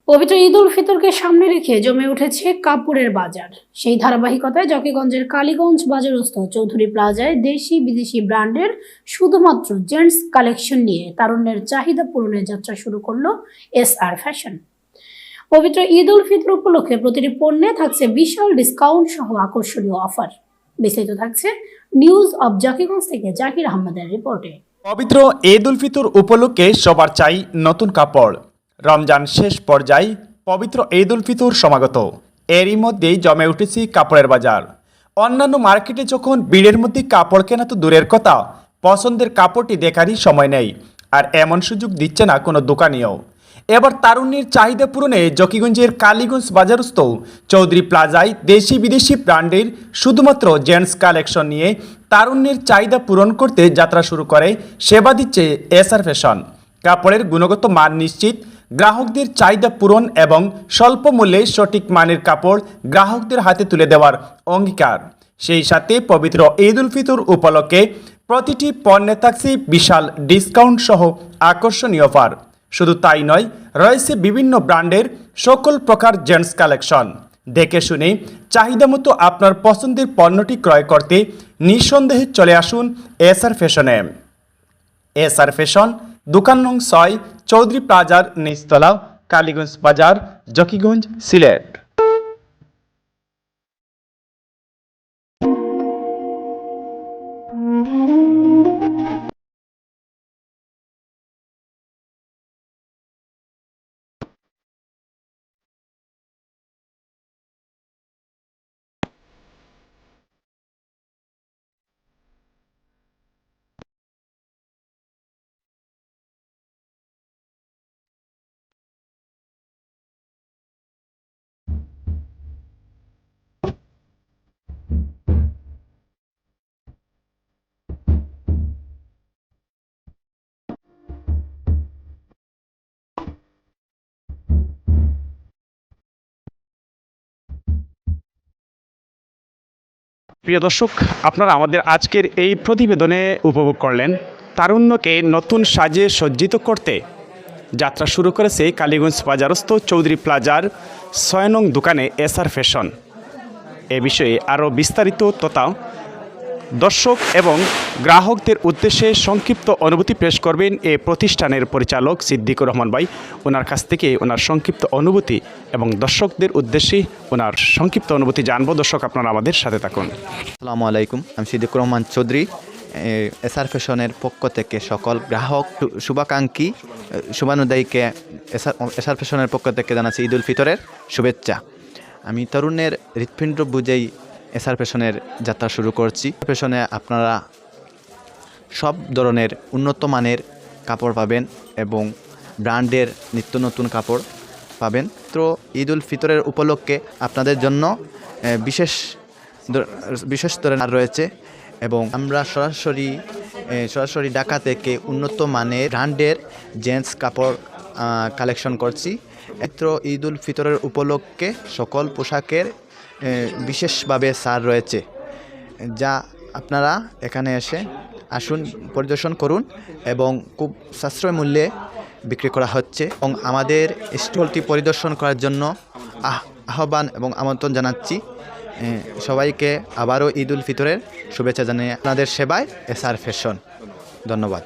পবিত্র ঈদ উল ফিতরকে সামনে রেখে জমে উঠেছে কাপড়ের বাজার। সেই ধারাবাহিকতায় জকিগঞ্জের কালীগঞ্জ বাজারস্থ চৌধুরী প্লাজায় দেশি বিদেশি ব্র্যান্ডের শুধুমাত্র জেন্টস কালেকশন নিয়ে তারুণ্যের চাহিদা পূরণের যাত্রা শুরু করলো SR ফ্যাশন। পবিত্র ঈদ উল ফিতর উপলক্ষে প্রতিটি পণ্যে থাকছে বিশাল ডিসকাউন্ট সহ আকর্ষণীয় অফার। বিস্তারিত থাকছে নিউজ অব জকিগঞ্জ থেকে জাকির আহমেদের রিপোর্টে। পবিত্র ঈদ উল ফিতর উপলক্ষে সবার চাই নতুন কাপড়। রমজান শেষ পর্যায়ে পবিত্র ঈদ উল ফিতর সমাগত, এরই মধ্যেই জমে উঠেছে কাপড়ের বাজার। অন্যান্য মার্কেটে যখন ভিড়ের মধ্যে কাপড় কেনা তো দূরের কথা, পছন্দের কাপড়টি দেখারই সময় নেই, আর এমন সুযোগ দিচ্ছে না কোনো দোকানিও। এবার তারুণ্যের চাহিদা পূরণে জকিগঞ্জের কালীগঞ্জ বাজারস্থ চৌধুরী প্লাজায় দেশি বিদেশি ব্র্যান্ডের শুধুমাত্র জেন্টস কালেকশন নিয়ে তারুণ্যের চাহিদা পূরণ করতে যাত্রা শুরু করে সেবা দিচ্ছে SR ফ্যাশন। কাপড়ের গুণগত মান নিশ্চিত, গ্রাহকদের চাহিদা পূরণ এবং স্বল্প মূল্যে সঠিক মানের কাপড় গ্রাহকদের হাতে তুলে দেওয়ার অঙ্গীকার। সেই সাথে পবিত্র ঈদ উল ফিতর উপলক্ষে প্রতিটি পণ্যে থাকছে বিশাল ডিসকাউন্ট সহ আকর্ষণীয় অফার। শুধু তাই নয়, রয়েছে বিভিন্ন ব্র্যান্ডের সকল প্রকার জেন্টস কালেকশন। দেখে শুনে চাহিদা মতো আপনার পছন্দের পণ্যটি ক্রয় করতে নিঃসন্দেহে চলে আসুন SR ফ্যাশনে। SR ফ্যাশন, দোকান নং 6, চৌধুরী প্লাজার নিচতলা, কালীগঞ্জ বাজার, জকিগঞ্জ, সিলেট। প্রিয় দর্শক, আপনারা আমাদের আজকের এই প্রতিবেদনে উপভোগ করলেন তারুণ্যকে নতুন সাজে সজ্জিত করতে যাত্রা শুরু করেছে কালীগঞ্জ বাজারস্থ চৌধুরী প্লাজার 6 নং দোকানে SR ফ্যাশন। এ বিষয়ে আরও বিস্তারিত তথা দর্শক এবং গ্রাহকদের উদ্দেশ্যে সংক্ষিপ্ত অনুভূতি পেশ করবেন এ প্রতিষ্ঠানের পরিচালক সিদ্দিকুর রহমান ভাই। ওনার কাছ থেকে ওনার সংক্ষিপ্ত অনুভূতি এবং দর্শকদের উদ্দেশ্যে ওনার সংক্ষিপ্ত অনুভূতি জানবো। দর্শক, আপনারা আমাদের সাথে থাকুন। আসসালামু আলাইকুম, আমি সিদ্দিকুর রহমান চৌধুরী। SR ফ্যাশনের পক্ষ থেকে সকল গ্রাহক শুভাকাঙ্ক্ষী শুভানুদায়ীকে SR ফ্যাশনের পক্ষ থেকে জানাচ্ছি ঈদ উল ফিতরের শুভেচ্ছা। আমি তরুণের হৃৎপিণ্ড বুঝেই SR ফ্যাশনের যাত্রা শুরু করছি। ফ্যাশনে আপনারা সব ধরনের উন্নত মানের কাপড় পাবেন এবং ব্র্যান্ডের নিত্য নতুন কাপড় পাবেন। তো ঈদ উল ফিতরের উপলক্ষে আপনাদের জন্য বিশেষ ধরনের রয়েছে এবং আমরা সরাসরি ঢাকা থেকে উন্নত মানের ব্র্যান্ডের জেন্টস কাপড় কালেকশন করছি। মাত্র ঈদ উল ফিতরের উপলক্ষে সকল পোশাকের বিশেষভাবে ছাড় রয়েছে, যা আপনারা এখানে এসে আসুন, পরিদর্শন করুন এবং খুব সাশ্রয় মূল্যে বিক্রি করা হচ্ছে। এবং আমাদের স্টলটি পরিদর্শন করার জন্য আহ্বান এবং আমন্ত্রণ জানাচ্ছি সবাইকে। আবারও ঈদ উল ফিতরের শুভেচ্ছা জানিয়ে আপনাদের সেবায় SR ফ্যাশন। ধন্যবাদ।